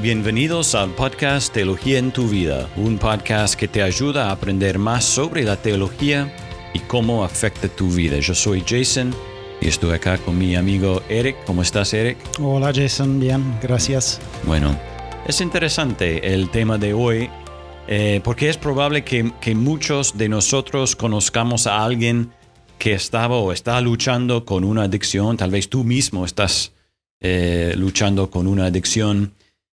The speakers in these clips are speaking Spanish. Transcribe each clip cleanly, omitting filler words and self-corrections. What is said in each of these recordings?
Bienvenidos al podcast Teología en tu Vida, un podcast que te ayuda a aprender más sobre la teología y cómo afecta tu vida. Yo soy Jason y estoy acá con mi amigo Eric. ¿Cómo estás, Eric? Hola, Jason. Bien, gracias. Bueno, es interesante el tema de hoy porque es probable que muchos de nosotros conozcamos a alguien que estaba o está luchando con una adicción. Tal vez tú mismo estás luchando con una adicción.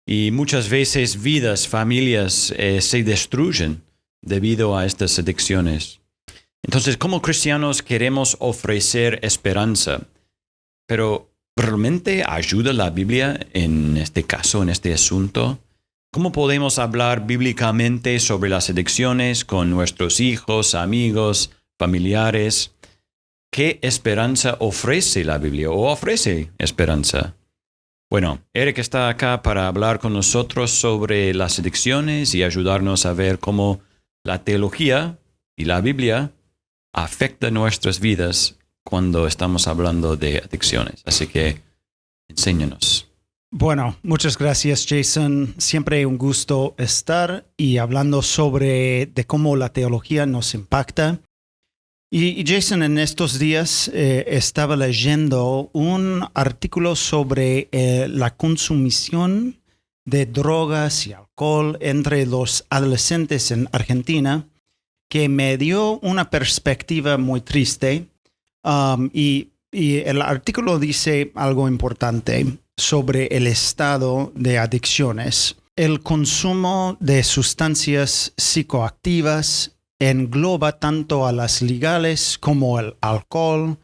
Y muchas veces vidas, familias se destruyen debido a estas adicciones. Entonces, como cristianos queremos ofrecer esperanza, pero ¿realmente ayuda la Biblia en este caso, en este asunto? ¿Cómo podemos hablar bíblicamente sobre las adicciones con nuestros hijos, amigos, familiares? ¿Qué esperanza ofrece la Biblia o ofrece esperanza? Bueno, Eric está acá para hablar con nosotros sobre las adicciones y ayudarnos a ver cómo la teología y la Biblia afectan nuestras vidas cuando estamos hablando de adicciones. Así que, enséñanos. Bueno, muchas gracias, Jason. Siempre un gusto estar y hablando sobre de cómo la teología nos impacta. Y Jason, en estos días estaba leyendo un artículo sobre la consumición de drogas y alcohol entre los adolescentes en Argentina, que me dio una perspectiva muy triste. Y el artículo dice algo importante sobre el estado de adicciones. El consumo de sustancias psicoactivas engloba tanto a las legales como el alcohol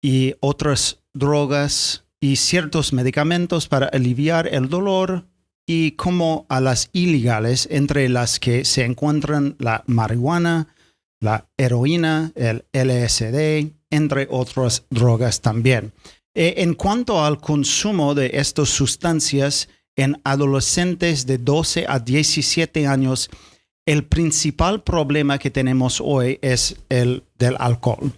y otras drogas y ciertos medicamentos para aliviar el dolor, y como a las ilegales, entre las que se encuentran la marihuana, la heroína, el LSD, entre otras drogas también. En cuanto al consumo de estas sustancias en adolescentes de 12 a 17 años, el principal problema que tenemos hoy es el del alcohol.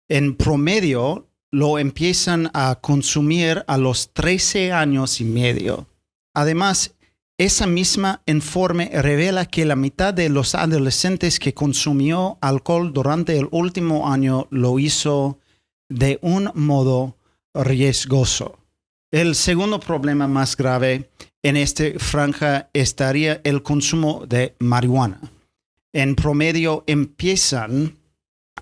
En promedio, lo empiezan a consumir a los 13 años y medio. Además, esa misma informe revela que la mitad de los adolescentes que consumió alcohol durante el último año lo hizo de un modo riesgoso. El segundo problema más grave en esta franja estaría el consumo de marihuana. En promedio empiezan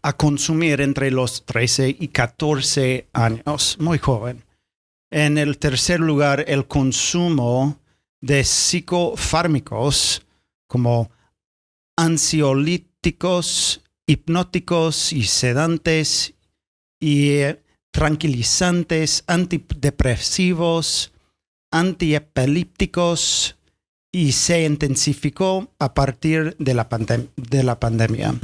a consumir entre los 13 y 14 años, muy joven. En el tercer lugar, el consumo de psicofármacos como ansiolíticos, hipnóticos y sedantes y tranquilizantes, antidepresivos, antiepilépticos, y se intensificó a partir de la pandemia.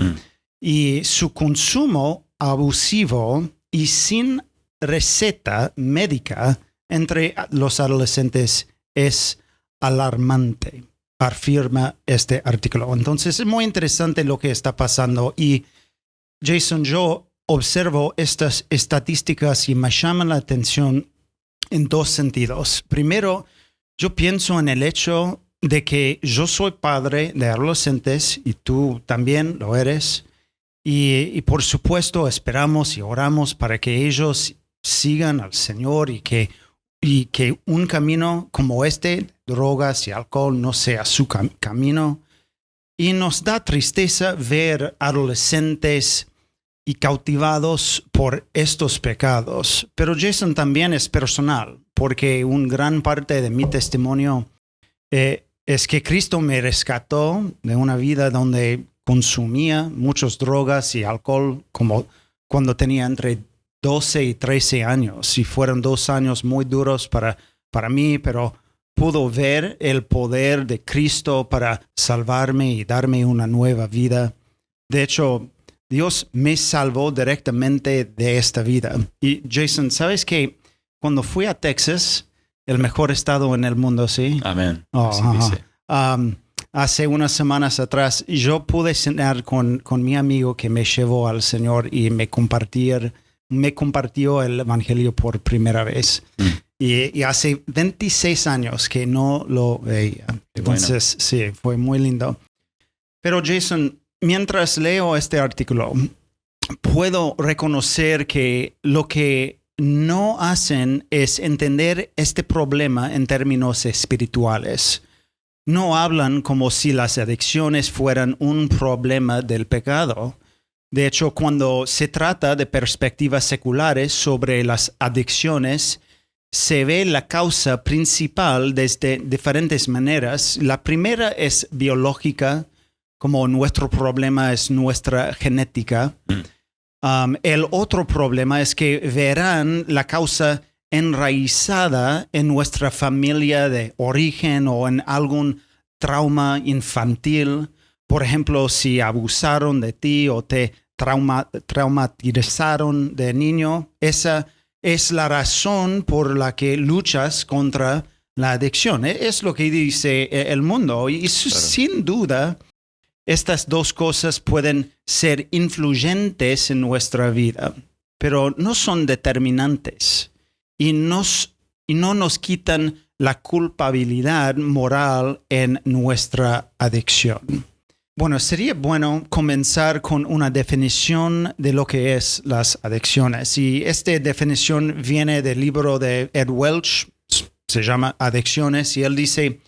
Y su consumo abusivo y sin receta médica entre los adolescentes es alarmante, afirma este artículo. Entonces es muy interesante lo que está pasando. Y Jason, yo observo estas estadísticas y me llaman la atención en dos sentidos. Primero, yo pienso en el hecho de que yo soy padre de adolescentes y tú también lo eres. Y por supuesto esperamos y oramos para que ellos sigan al Señor y que un camino como este, drogas y alcohol, no sea su camino. Y nos da tristeza ver adolescentes y cautivados por estos pecados. Pero Jason, también es personal, porque una gran parte de mi testimonio es que Cristo me rescató de una vida donde consumía muchas drogas y alcohol como cuando tenía entre 12 y 13 años. Y fueron 2 años muy duros para mí, pero pudo ver el poder de Cristo para salvarme y darme una nueva vida. De hecho, Dios me salvó directamente de esta vida. Y Jason, ¿sabes que cuando fui a Texas, el mejor estado en el mundo, sí? Amén. Hace unas semanas atrás, yo pude cenar con mi amigo que me llevó al Señor y me compartió el evangelio por primera vez. y hace 26 años que no lo veía. Entonces, sí, fue muy lindo. Pero Jason, mientras leo este artículo, puedo reconocer que lo que no hacen es entender este problema en términos espirituales. No hablan como si las adicciones fueran un problema del pecado. De hecho, cuando se trata de perspectivas seculares sobre las adicciones, se ve la causa principal desde diferentes maneras. La primera es biológica, como nuestro problema es nuestra genética. El otro problema es que verán la causa enraizada en nuestra familia de origen o en algún trauma infantil. Por ejemplo, si abusaron de ti o te traumatizaron de niño, esa es la razón por la que luchas contra la adicción. Es lo que dice el mundo. Y claro, sin duda, estas dos cosas pueden ser influyentes en nuestra vida, pero no son determinantes y no nos quitan la culpabilidad moral en nuestra adicción. Bueno, sería bueno comenzar con una definición de lo que es las adicciones. Y esta definición viene del libro de Ed Welch, se llama Adicciones, y él dice,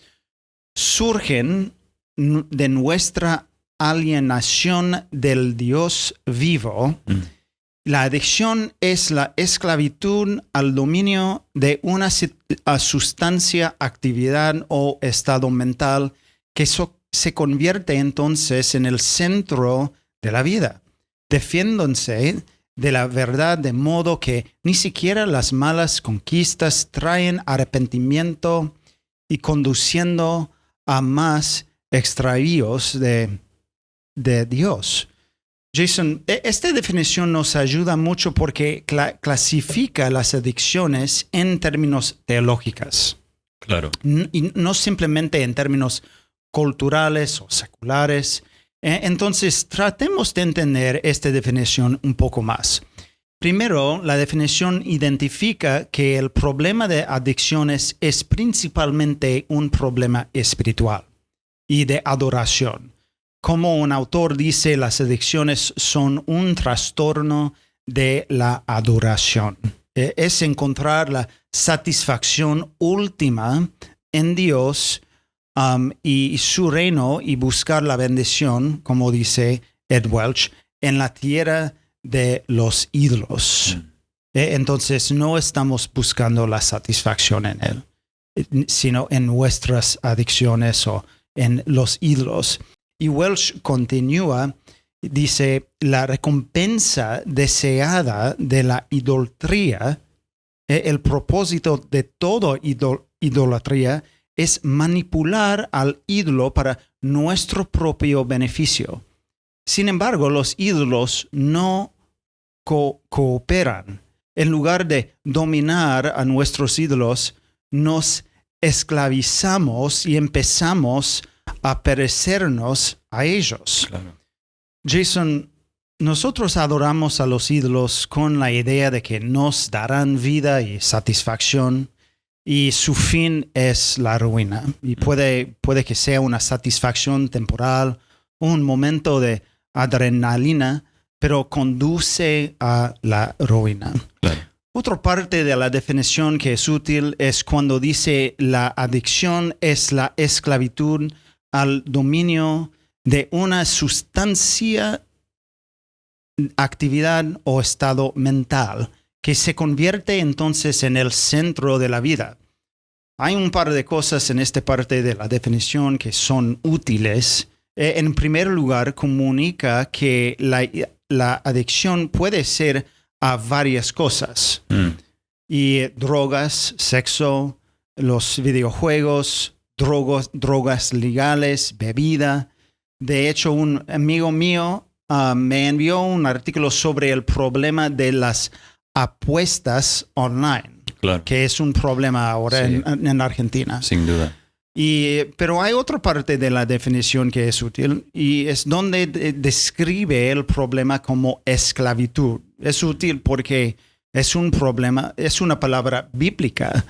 surgen de nuestra alienación del Dios vivo. La adicción es la esclavitud al dominio de una sustancia, actividad o estado mental que se convierte entonces en el centro de la vida, defiéndose de la verdad de modo que ni siquiera las malas conquistas traen arrepentimiento y conduciendo a más extravíos de Dios. Jason, esta definición nos ayuda mucho porque clasifica las adicciones en términos teológicos. Claro. Y no simplemente en términos culturales o seculares. Entonces, tratemos de entender esta definición un poco más. Primero, la definición identifica que el problema de adicciones es principalmente un problema espiritual y de adoración. Como un autor dice, las adicciones son un trastorno de la adoración. Es encontrar la satisfacción última en Dios y su reino y buscar la bendición, como dice Ed Welch, en la tierra de los ídolos. Entonces no estamos buscando la satisfacción en Él, sino en nuestras adicciones o en los ídolos. Y Welch continúa, dice, la recompensa deseada de la idolatría, el propósito de toda idolatría es manipular al ídolo para nuestro propio beneficio. Sin embargo, los ídolos no cooperan. En lugar de dominar a nuestros ídolos, nos esclavizamos y empezamos a parecernos a ellos. Claro. Jason, nosotros adoramos a los ídolos con la idea de que nos darán vida y satisfacción, y su fin es la ruina. Y puede que sea una satisfacción temporal, un momento de adrenalina, pero conduce a la ruina. Claro. Otra parte de la definición que es útil es cuando dice la adicción es la esclavitud al dominio de una sustancia, actividad o estado mental que se convierte entonces en el centro de la vida. Hay un par de cosas en esta parte de la definición que son útiles. En primer lugar, comunica que la adicción puede ser a varias cosas. Y drogas, sexo, los videojuegos, drogas legales, bebida. De hecho, un amigo mío me envió un artículo sobre el problema de las apuestas online, claro, que es un problema ahora sí, en Argentina. Sin duda. Pero hay otra parte de la definición que es útil y es donde describe el problema como esclavitud. Es útil porque es un problema, es una palabra bíblica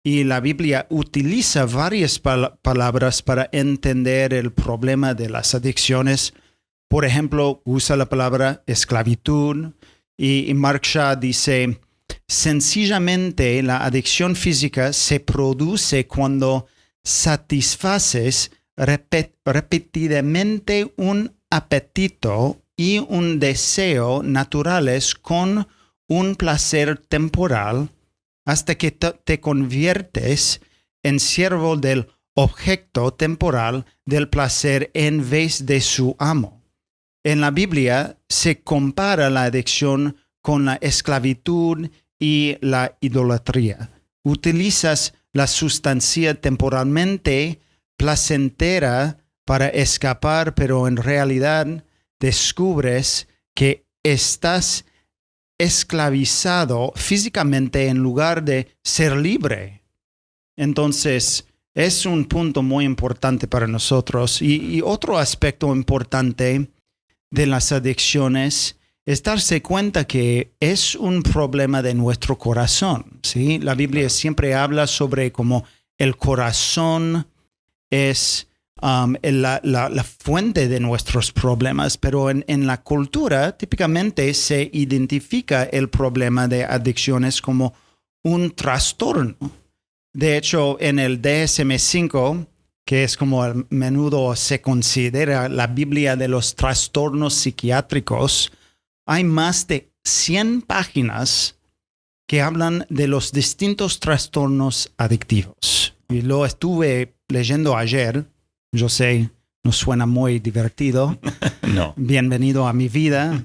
Y la Biblia utiliza varias palabras para entender el problema de las adicciones. Por ejemplo, usa la palabra esclavitud y Mark Shaw dice, sencillamente la adicción física se produce cuando satisfaces repetidamente un apetito y un deseo naturales con un placer temporal hasta que te conviertes en siervo del objeto temporal del placer en vez de su amo. En la Biblia se compara la adicción con la esclavitud y la idolatría. Utilizas la sustancia temporalmente placentera para escapar, pero en realidad descubres que estás esclavizado físicamente en lugar de ser libre. Entonces, es un punto muy importante para nosotros. Y otro aspecto importante de las adicciones es darse cuenta que es un problema de nuestro corazón, ¿sí? La Biblia siempre habla sobre cómo el corazón es la fuente de nuestros problemas, pero en la cultura típicamente se identifica el problema de adicciones como un trastorno. De hecho, en el DSM-5, que es como a menudo se considera la Biblia de los trastornos psiquiátricos, hay más de 100 páginas que hablan de los distintos trastornos adictivos. Y lo estuve leyendo ayer. Yo sé, no suena muy divertido. No. Bienvenido a mi vida.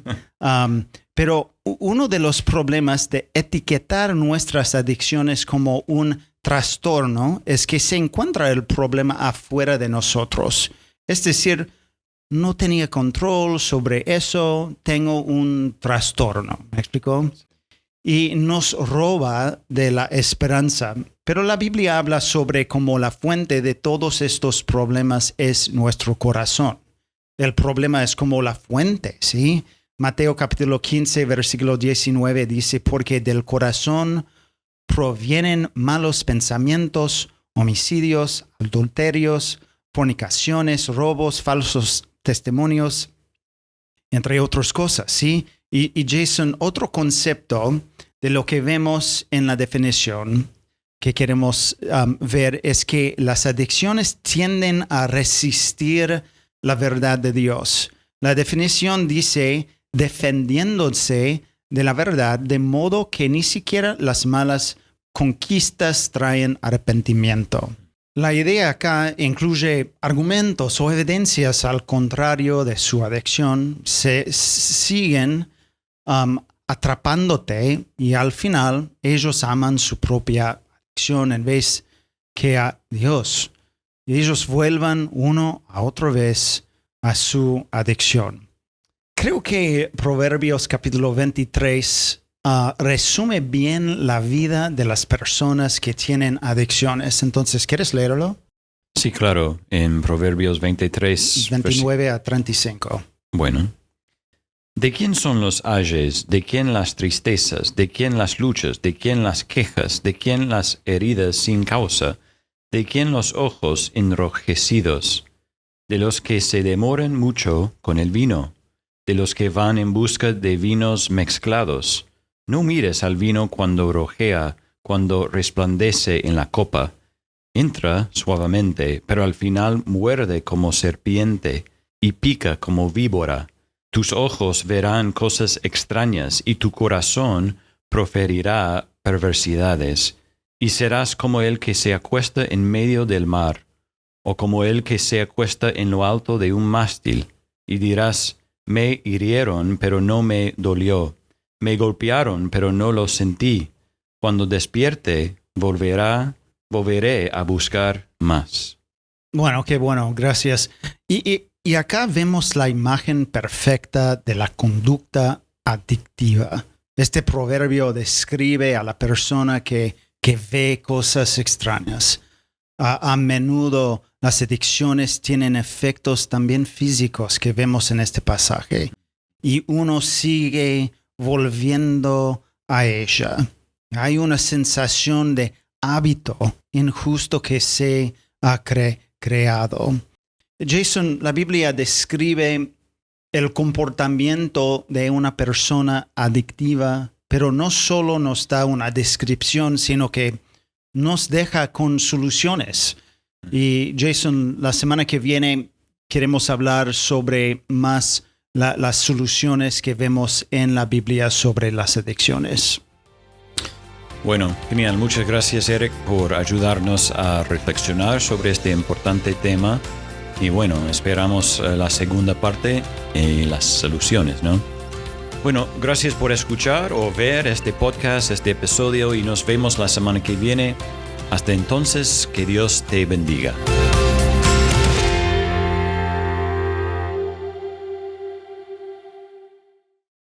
Pero uno de los problemas de etiquetar nuestras adicciones como un trastorno es que se encuentra el problema afuera de nosotros. Es decir, no tenía control sobre eso, tengo un trastorno. ¿Me explico? Y nos roba de la esperanza. Pero la Biblia habla sobre cómo la fuente de todos estos problemas es nuestro corazón. El problema es como la fuente, ¿sí? Mateo capítulo 15, versículo 19 dice, porque del corazón provienen malos pensamientos, homicidios, adulterios, fornicaciones, robos, falsos testimonios, entre otras cosas, ¿sí? Y Jason, otro concepto de lo que vemos en la definición que queremos ver es que las adicciones tienden a resistir la verdad de Dios. La definición dice defendiéndose de la verdad de modo que ni siquiera las malas conquistas traen arrepentimiento. La idea acá incluye argumentos o evidencias al contrario de su adicción. Se siguen atrapándote y al final ellos aman su propia adicción en vez que a Dios. Y ellos vuelvan uno a otra vez a su adicción. Creo que Proverbios capítulo 23 resume bien la vida de las personas que tienen adicciones. Entonces, ¿quieres leerlo? Sí, claro. En Proverbios 23. 29 a 35. Bueno. ¿De quién son los ayes? ¿De quién las tristezas? ¿De quién las luchas? ¿De quién las quejas? ¿De quién las heridas sin causa? ¿De quién los ojos enrojecidos? De los que se demoran mucho con el vino, de los que van en busca de vinos mezclados. No mires al vino cuando rojea, cuando resplandece en la copa. Entra suavemente, pero al final muerde como serpiente y pica como víbora. Tus ojos verán cosas extrañas y tu corazón proferirá perversidades. Y serás como el que se acuesta en medio del mar, o como el que se acuesta en lo alto de un mástil. Y dirás, me hirieron, pero no me dolió. Me golpearon, pero no lo sentí. Cuando despierte, volveré a buscar más. Bueno, qué bueno, gracias. Y acá vemos la imagen perfecta de la conducta adictiva. Este proverbio describe a la persona que ve cosas extrañas. A menudo las adicciones tienen efectos también físicos que vemos en este pasaje. Y uno sigue volviendo a ella. Hay una sensación de hábito injusto que se ha creado. Jason, la Biblia describe el comportamiento de una persona adictiva, pero no solo nos da una descripción, sino que nos deja con soluciones. Y Jason, la semana que viene queremos hablar sobre más las soluciones que vemos en la Biblia sobre las adicciones. Bueno, genial. Muchas gracias, Eric, por ayudarnos a reflexionar sobre este importante tema. Y bueno, esperamos la segunda parte y las soluciones, ¿no? Bueno, gracias por escuchar o ver este podcast, este episodio, y nos vemos la semana que viene. Hasta entonces, que Dios te bendiga.